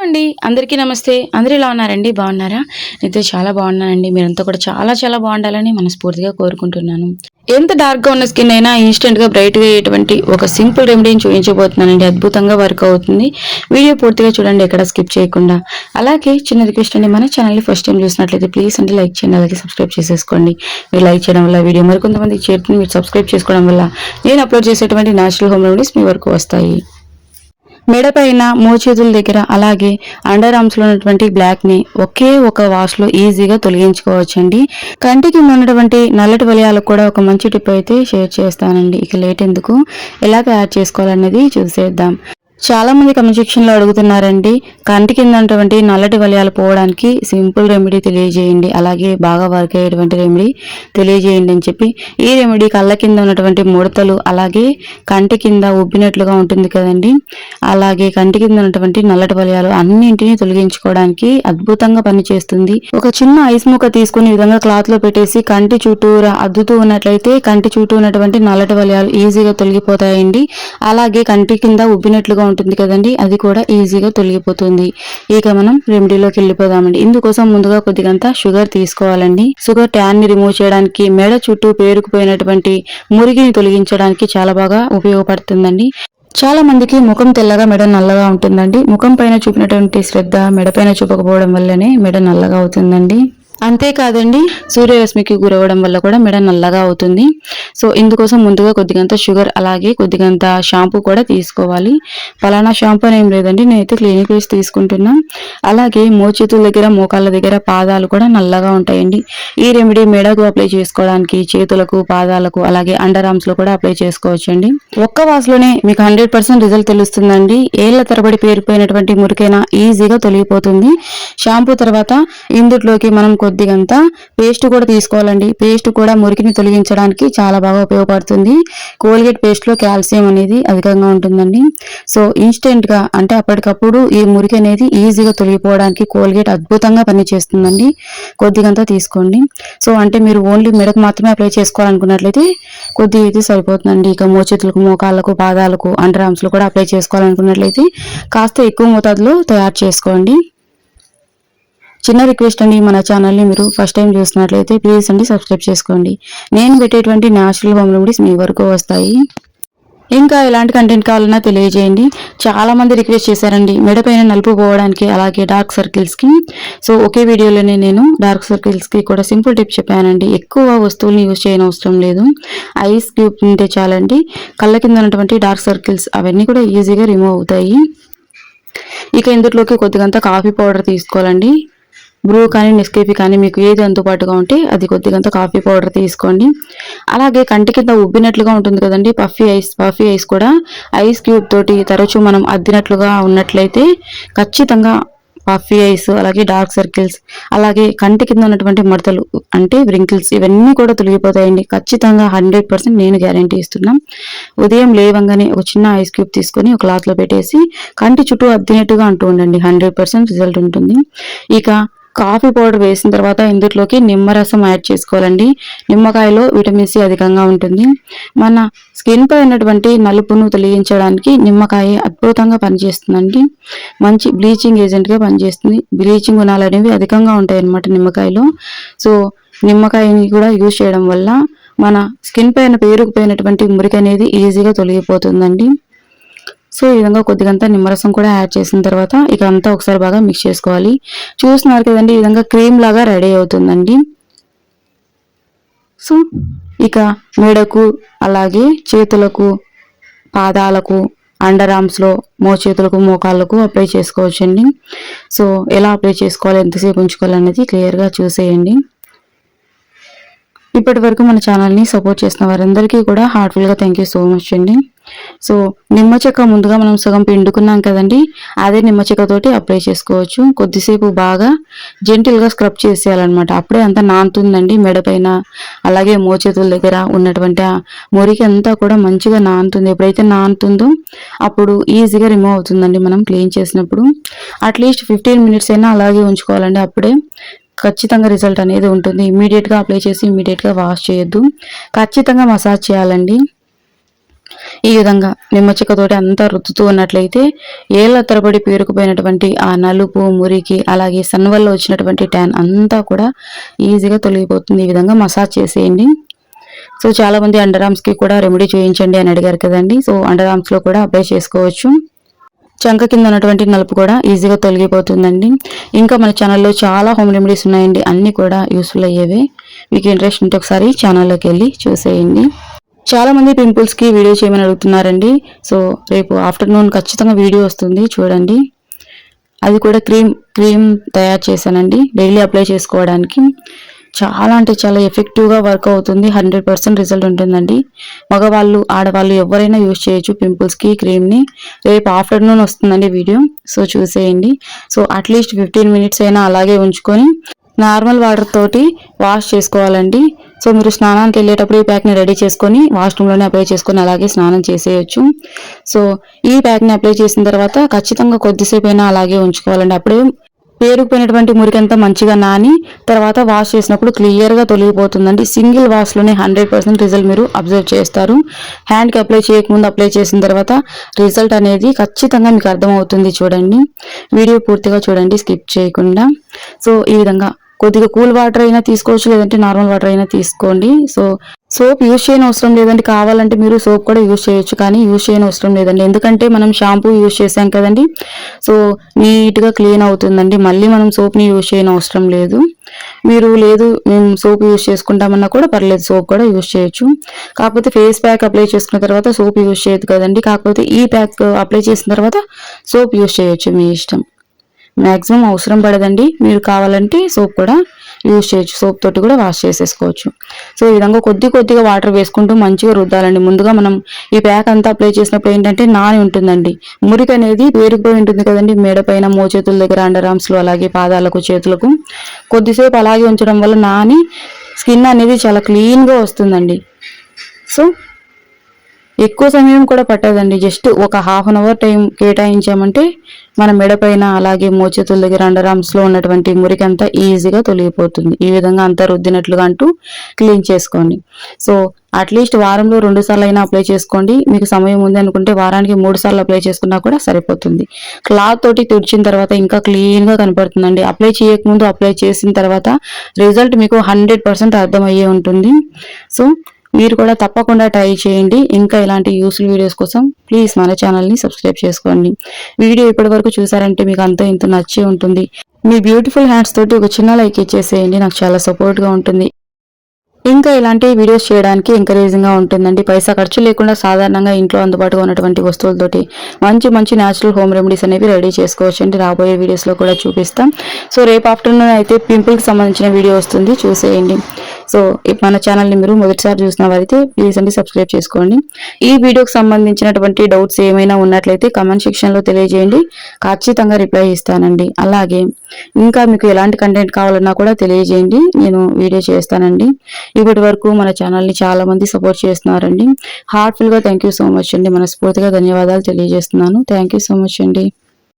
అండి అందరికీ నమస్తే. అందరూ ఎలా ఉన్నారండి? బాగున్నారా? నేనైతే చాలా బాగున్నానండి. మీరంతా కూడా చాలా చాలా బాగుండాలని మనస్ఫూర్తిగా కోరుకుంటున్నాను. ఎంత డార్క్‌గా ఉన్న స్కిన్ అయినా ఇన్‌స్టంట్‌గా బ్రైట్‌గా అయ్యేటువంటి ఒక సింపుల్ రెమెడీని చూపించబోతున్నానండి. అద్భుతంగా వర్క్ అవుతుంది. వీడియో పూర్తిగా చూడండి, ఎక్కడ స్కిప్ చేయకుండా. అలాగే చిన్న రిక్వెస్ట్ అండి, మన ఛానల్‌ని ఫస్ట్ టైం చూసినట్లయితే ప్లీజ్ అండి లైక్ చేయండి. అలాగే సబ్స్క్రైబ్ చేసేసుకోండి. మీరు లైక్ చేయడం వల్ల వీడియో మరికొంతమందికి చేరుతుంది. మీరు సబ్స్క్రైబ్ చేసుకోవడం వల్ల నేను అప్లోడ్ చేసేటువంటి నేచురల్ హోమ్ రెమెడీస్ మీ వరకు వస్తాయి. మెడ పైన మోచేతుల దగ్గర అలాగే అండర్ ఆర్మ్స్ లో ఉన్నటువంటి బ్లాక్ ని ఒకే ఒక వాష్ లో ఈజీగా తొలగించుకోవచ్చండి. కంటికి ఉన్నటువంటి నల్లటి వలయాలకు కూడా ఒక మంచి టిప్ అయితే షేర్ చేస్తానండి. ఇక లేట్ ఎందుకు, ఎలా తయారు చేసుకోవాలనేది చూసేద్దాం. చాలా మంది కమెంట్ సెక్షన్ లో అడుగుతున్నారండి, కంటి కింద ఉన్నటువంటి నల్లటి వలయాలు పోవడానికి సింపుల్ రెమెడీ తెలియజేయండి, అలాగే బాగా వర్క్ అయ్యేటువంటి రెమెడీ తెలియజేయండి అని చెప్పి. ఈ రెమెడీ కళ్ళ కింద ఉన్నటువంటి ముడతలు, అలాగే కంటి కింద ఉబ్బినట్లుగా ఉంటుంది కదండి, అలాగే కంటి కింద ఉన్నటువంటి నల్లటి వలయాలు అన్నింటినీ తొలగించుకోవడానికి అద్భుతంగా పనిచేస్తుంది. ఒక చిన్న ఐస్ ముక్క తీసుకుని ఈ విధంగా క్లాత్ లో పెట్టేసి కంటి చుట్టూరా అద్దుతూ ఉన్నట్లయితే కంటి చుట్టూ ఉన్నటువంటి నల్లటి వలయాలు ఈజీగా తొలగిపోతాయండి. అలాగే కంటి కింద ఉబ్బినట్లుగా ఉంటుంది కదండి, అది కూడా ఈజీగా తొలగిపోతుంది. ఇక మనం రెమెడీలోకి వెళ్ళిపోదామండి. ఇందుకోసం ముందుగా కొద్దిగంత షుగర్ తీసుకోవాలండి. షుగర్ ట్యాన్ ని రిమూవ్ చేయడానికి, మెడ చుట్టూ పేరుకుపోయినటువంటి మురికిని తొలగించడానికి చాలా బాగా ఉపయోగపడుతుందండి. చాలా మందికి ముఖం తెల్లగా మెడ నల్లగా ఉంటుందండి. ముఖం పైన చూపినటువంటి శ్రద్ధ మెడ పైన చూపకపోవడం వల్లనే మెడ నల్లగా అవుతుందండి. అంతేకాదండి, సూర్యరశ్మికి గురవడం వల్ల కూడా మెడ నల్లగా అవుతుంది. సో ఇందుకోసం ముందుగా కొద్దిగంత షుగర్ అలాగే కొద్దిగంత షాంపూ కూడా తీసుకోవాలి. ఫలానా షాంపూ అని ఏం లేదండి, నేనైతే క్లినిక్ ప్లస్ తీసుకుంటున్నా. అలాగే మోచేతుల దగ్గర, మోకాళ్ళ దగ్గర, పాదాలు కూడా నల్లగా ఉంటాయండి. ఈ రెమెడీ మెడకు అప్లై చేసుకోవడానికి, చేతులకు, పాదాలకు, అలాగే అండర్ ఆర్మ్స్ లో కూడా అప్లై చేసుకోవచ్చండి. ఒక్క వాసులోనే మీకు 100% రిజల్ట్ తెలుస్తుందండి. ఏళ్ల తరబడి పేరుపోయినటువంటి మురికైనా ఈజీగా తొలగిపోతుంది. షాంపూ తర్వాత ఇందులోకి మనం కొద్దిగంత పేస్ట్ కూడా తీసుకోవాలండి. పేస్ట్ కూడా మురికిని తొలగించడానికి చాలా బాగా ఉపయోగపడుతుంది. కోల్గేట్ పేస్ట్ లో కాల్షియం అనేది అధికంగా ఉంటుందండి. సో ఇన్స్టెంట్ గా అంటే అప్పటికప్పుడు ఈ మురికి అనేది ఈజీగా తొలగిపోవడానికి కోల్గేట్ అద్భుతంగా పనిచేస్తుందండి. కొద్దిగంత తీసుకోండి. సో అంటే మీరు ఓన్లీ మెడకు మాత్రమే అప్లై చేసుకోవాలనుకున్నట్లయితే కొద్దిగా అయితే సరిపోతుందండి. ఇక మోచేతులకు, మోకాళ్ళకు, పాదాలకు, అండర్ ఆర్మ్స్ లో కూడా అప్లై చేసుకోవాలనుకున్నట్లయితే కాస్త ఎక్కువ మోతాదులో తయారు చేసుకోండి. చిన్న రిక్వెస్ట్ అండి, మన ఛానల్ని మీరు ఫస్ట్ టైం చూసినట్లయితే ప్లీజ్ అండి సబ్స్క్రైబ్ చేసుకోండి. నేను పెట్టేటువంటి న్యాచురల్ హోమ్ రెమెడీస్ మీ వరకు వస్తాయి. ఇంకా ఎలాంటి కంటెంట్ కావాలన్నా తెలియజేయండి. చాలా మంది రిక్వెస్ట్ చేశారండి మెడ పైన నలుపు పోవడానికి, అలాగే డార్క్ సర్కిల్స్ కి. సో ఒకే వీడియోలోనే నేను డార్క్ సర్కిల్స్ కి కూడా సింపుల్ టిప్ చెప్పానండి. ఎక్కువ వస్తువుల్ని యూజ్ చేయని అవసరం లేదు. ఐస్ క్యూబ్ ఉంటే చాలండి. కళ్ళ కింద ఉన్నటువంటి డార్క్ సర్కిల్స్ అవన్నీ కూడా ఈజీగా రిమూవ్ అవుతాయి. ఇక ఇందులోకి కొద్దిగంత కాఫీ పౌడర్ తీసుకోవాలండి. బ్రూ కానీ, నెస్కేఫీ కానీ మీకు ఏది అందుబాటుగా ఉంటే అది కొద్దిగంత కాఫీ పౌడర్ తీసుకోండి. అలాగే కంటి కింద ఉబ్బినట్లుగా ఉంటుంది కదండి, పఫీ ఐస్ కూడా ఐస్ క్యూబ్ తోటి తరచూ మనం అద్దినట్లుగా ఉన్నట్లయితే ఖచ్చితంగా పఫీ ఐస్, అలాగే డార్క్ సర్కిల్స్, అలాగే కంటి కింద ఉన్నటువంటి మడతలు అంటే వ్రింకిల్స్ ఇవన్నీ కూడా తొలగిపోతాయండి. ఖచ్చితంగా 100% నేను గ్యారంటీ ఇస్తున్నా. ఉదయం లేవంగానే ఒక చిన్న ఐస్ క్యూబ్ తీసుకొని ఒక క్లాత్ లో పెట్టేసి కంటి చుట్టూ అద్దినట్టుగా అంటూ ఉండండి. 100% రిజల్ట్ ఉంటుంది. ఇక కాఫీ పౌడర్ వేసిన తర్వాత ఇందులోకి నిమ్మరసం యాడ్ చేసుకోవాలండి. నిమ్మకాయలో విటమిన్ సి అధికంగా ఉంటుంది. మన స్కిన్ పై ఉన్నటువంటి నలుపును తొలగించడానికి నిమ్మకాయ అద్భుతంగా పనిచేస్తుందండి. మంచి బ్లీచింగ్ ఏజెంట్ గా పనిచేస్తుంది. బ్లీచింగ్ గుణాలు అనేవి అధికంగా ఉంటాయి అన్నమాట నిమ్మకాయలో. సో నిమ్మకాయని కూడా యూజ్ చేయడం వల్ల మన స్కిన్ పైన పేరుకుపోయినటువంటి మురికి అనేది ఈజీగా తొలగిపోతుందండి. సో ఈ విధంగా కొద్దిగంత నిమ్మరసం కూడా యాడ్ చేసిన తర్వాత ఇక అంతా ఒకసారి బాగా మిక్స్ చేసుకోవాలి. చూస్తున్నారు కదండి, ఈ విధంగా క్రీమ్ లాగా రెడీ అవుతుందండి. సో ఇక మెడకు, అలాగే చేతులకు, పాదాలకు, అండర్ ఆర్మ్స్ లో, మోచేతులకు, మోకాళ్ళకు అప్లై చేసుకోవచ్చండి. సో ఎలా అప్లై చేసుకోవాలి, ఎంతసేపు ఉంచుకోవాలి అనేది క్లియర్గా చూసేయండి. ఇప్పటి వరకు మన ఛానల్ని సపోర్ట్ చేసిన వారందరికీ కూడా హార్ట్ఫుల్గా థ్యాంక్ యూ సో మచ్ అండి. సో నిమ్మ చెక్క ముందుగా మనం సగం పిండుకున్నాం కదండి, అదే నిమ్మ చెక్కతోటి అప్లై చేసుకోవచ్చు. కొద్దిసేపు బాగా జెంటిల్గా స్క్రబ్ చేసేయాలన్నమాట. అప్పుడే అంతా నానుతుందండి మెడపైన, అలాగే మోచేతుల దగ్గర ఉన్నటువంటి ఆ మురికి అంతా కూడా మంచిగా నానుతుంది. ఎప్పుడైతే నానుతుందో అప్పుడు ఈజీగా రిమూవ్ అవుతుందండి మనం క్లీన్ చేసినప్పుడు. అట్లీస్ట్ 15 మినిట్స్ అయినా అలాగే ఉంచుకోవాలండి. అప్పుడే ఖచ్చితంగా రిజల్ట్ అనేది ఉంటుంది. ఇమీడియట్గా అప్లై చేసి ఇమీడియట్గా వాష్ చేయొద్దు. ఖచ్చితంగా మసాజ్ చేయాలండి. ఈ విధంగా నిమ్మచిక్కతోటి అంతా రుద్దుతూ ఉన్నట్లయితే ఏళ్ల తరబడి పేరుకుపోయినటువంటి ఆ నలుపు మురికి అలాగే సన్ వల్ల వచ్చినటువంటి ట్యాన్ అంతా కూడా ఈజీగా తొలగిపోతుంది. ఈ విధంగా మసాజ్ చేసేయండి. సో చాలా మంది అండర్ ఆర్మ్స్ కి కూడా రెమెడీ చేయించండి అని అడిగారు కదండి. సో అండర్ ఆర్మ్స్ లో కూడా అప్లై చేసుకోవచ్చు. చంక కింద ఉన్నటువంటి నలుపు కూడా ఈజీగా తొలగిపోతుందండి. ఇంకా మన ఛానల్లో చాలా హోమ్ రెమెడీస్ ఉన్నాయండి. అన్ని కూడా యూస్ఫుల్ అయ్యేవే. మీకు ఇంట్రెస్ట్ ఉంటే ఒకసారి ఛానల్లోకి వెళ్ళి చూసేయండి. చాలా మంది పింపుల్స్ కి వీడియో చేయమని అడుగుతున్నారండి. సో రేపు ఆఫ్టర్నూన్ ఖచ్చితంగా వీడియో వస్తుంది, చూడండి. అది కూడా క్రీమ్ తయారు చేశానండి డైలీ అప్లై చేసుకోవడానికి. చాలా అంటే చాలా ఎఫెక్టివ్గా వర్క్ అవుతుంది. 100% రిజల్ట్ ఉంటుందండి. మగవాళ్ళు ఆడవాళ్ళు ఎవరైనా యూజ్ చేయొచ్చు పింపుల్స్కి క్రీమ్ని. రేపు ఆఫ్టర్నూన్ వస్తుందండి వీడియో, సో చూసేయండి. సో అట్లీస్ట్ 15 మినిట్స్ అయినా అలాగే ఉంచుకొని నార్మల్ వాటర్ తోటి వాష్ చేసుకోవాలండి. సో మీరు స్నానానికి వెళ్ళేటప్పుడు ఈ ప్యాక్ని రెడీ చేసుకొని వాష్రూమ్లోనే అప్లై చేసుకొని అలాగే స్నానం చేసేయచ్చు. సో ఈ ప్యాక్ని అప్లై చేసిన తర్వాత ఖచ్చితంగా కొద్దిసేపు అయినా అలాగే ఉంచుకోవాలండి. అప్పుడే పేరుకుపోయినటువంటి మురికంతా మంచిగా నాని తర్వాత వాష్ చేసినప్పుడు క్లియర్గా తొలగిపోతుందండి. సింగిల్ వాష్లోనే 100% రిజల్ట్ మీరు అబ్జర్వ్ చేస్తారు. హ్యాండ్కి అప్లై చేయకముందు అప్లై చేసిన తర్వాత రిజల్ట్ అనేది ఖచ్చితంగా మీకు అర్థమవుతుంది. చూడండి, వీడియో పూర్తిగా చూడండి, స్కిప్ చేయకుండా. సో ఈ విధంగా కొద్దిగా కూల్ వాటర్ అయినా తీసుకోవచ్చు, లేదంటే నార్మల్ వాటర్ అయినా తీసుకోండి. సో సోప్ యూజ్ చేయని అవసరం లేదండి. కావాలంటే మీరు సోప్ కూడా యూజ్ చేయొచ్చు, కానీ యూజ్ చేయని అవసరం లేదండి. ఎందుకంటే మనం షాంపూ యూజ్ చేసాం కదండి. సో నీట్గా క్లీన్ అవుతుందండి. మళ్ళీ మనం సోప్ని యూజ్ చేయని అవసరం లేదు. మీరు లేదు మేము సోప్ యూజ్ చేసుకుంటామన్నా కూడా పర్లేదు, సోప్ కూడా యూజ్ చేయొచ్చు. కాకపోతే ఫేస్ ప్యాక్ అప్లై చేసుకున్న తర్వాత సోప్ యూజ్ చేయదు కదండి. కాకపోతే ఈ ప్యాక్ అప్లై చేసిన తర్వాత సోప్ యూజ్ చేయొచ్చు, మీ ఇష్టం. మ్యాక్సిమం అవసరం పడదండి. మీరు కావాలంటే సోప్ కూడా యూజ్ చేయొచ్చు, సోప్ తోటి కూడా వాష్ చేసేసుకోవచ్చు. సో ఈ విధంగా కొద్దిగా వాటర్ వేసుకుంటూ మంచిగా రుద్దాలండి. ముందుగా మనం ఈ ప్యాక్ అంతా అప్లై చేసినప్పుడు ఏంటంటే నాని ఉంటుందండి, మురికి అనేది పేరుకుపోయి ఉంటుంది కదండి. మెడ పైన, మోచేతుల దగ్గర, అండర్ ఆర్మ్స్లో, అలాగే పాదాలకు, చేతులకు కొద్దిసేపు అలాగే ఉంచడం వల్ల నాని స్కిన్ అనేది చాలా క్లీన్గా వస్తుందండి. సో ఎక్కువ సమయం కూడా పట్టదండి. జస్ట్ ఒక ½ అన్ అవర్ టైం కేటాయించామంటే మన మెడపైన అలాగే మోచేతుల దగ్గర, అండర్ ఆర్మ్స్లో ఉన్నటువంటి మురికి అంతా ఈజీగా తొలగిపోతుంది. ఈ విధంగా అంతా రుద్దినట్లుగా అంటూ క్లీన్ చేసుకోండి. సో అట్లీస్ట్ వారంలో 2 సార్లు అయినా అప్లై చేసుకోండి. మీకు సమయం ఉంది అనుకుంటే వారానికి 3 సార్లు అప్లై చేసుకున్నా కూడా సరిపోతుంది. క్లాత్ తోటి తుడిచిన తర్వాత ఇంకా క్లీన్గా కనపడుతుందండి. అప్లై చేయకముందు, అప్లై చేసిన తర్వాత రిజల్ట్ మీకు 100% అర్థమయ్యే ఉంటుంది. సో మీరు కూడా తప్పకుండా ట్రై చేయండి. ఇంకా ఇలాంటి యూస్ఫుల్ వీడియోస్ కోసం ప్లీజ్ మన ఛానల్ని సబ్స్క్రైబ్ చేసుకోండి. వీడియో ఇప్పటి వరకు చూసారంటే మీకు అంతా ఇంత నచ్చే ఉంటుంది. మీ బ్యూటిఫుల్ హ్యాండ్స్ తోటి ఒక చిన్న లైక్ ఇచ్చేసేయండి, నాకు చాలా సపోర్ట్గా ఉంటుంది. ఇంకా ఇలాంటి వీడియోస్ చేయడానికి ఎంకరేజింగ్గా ఉంటుందండి. పైసా ఖర్చు లేకుండా సాధారణంగా ఇంట్లో అందుబాటుగా ఉన్నటువంటి వస్తువులతోటి మంచి న్యాచురల్ హోమ్ రెమెడీస్ అనేవి రెడీ చేసుకోవచ్చు అండి. రాబోయే వీడియోస్లో కూడా చూపిస్తాం. సో రేపు ఆఫ్టర్నూన్ అయితే పింపుల్కి సంబంధించిన వీడియో వస్తుంది, చూసేయండి. సో మన ఛానల్ని మీరు మొదటిసారి చూసిన వారైతే ప్లీజ్ అండి సబ్స్క్రైబ్ చేసుకోండి. ఈ వీడియోకి సంబంధించినటువంటి డౌట్స్ ఏమైనా ఉన్నట్లయితే కామెంట్ సెక్షన్లో తెలియజేయండి, ఖచ్చితంగా రిప్లై ఇస్తానండి. అలాగే ఇంకా మీకు ఎలాంటి కంటెంట్ కావాలన్నా కూడా తెలియజేయండి, నేను వీడియో చేస్తానండి. ఇప్పటి వరకు మన ఛానల్ని చాలా మంది సపోర్ట్ చేస్తున్నారండి. హార్ట్ఫుల్గా థ్యాంక్ యూ సో మచ్ అండి. మనస్ఫూర్తిగా ధన్యవాదాలు తెలియజేస్తున్నాను. థ్యాంక్ యూ సో మచ్ అండి.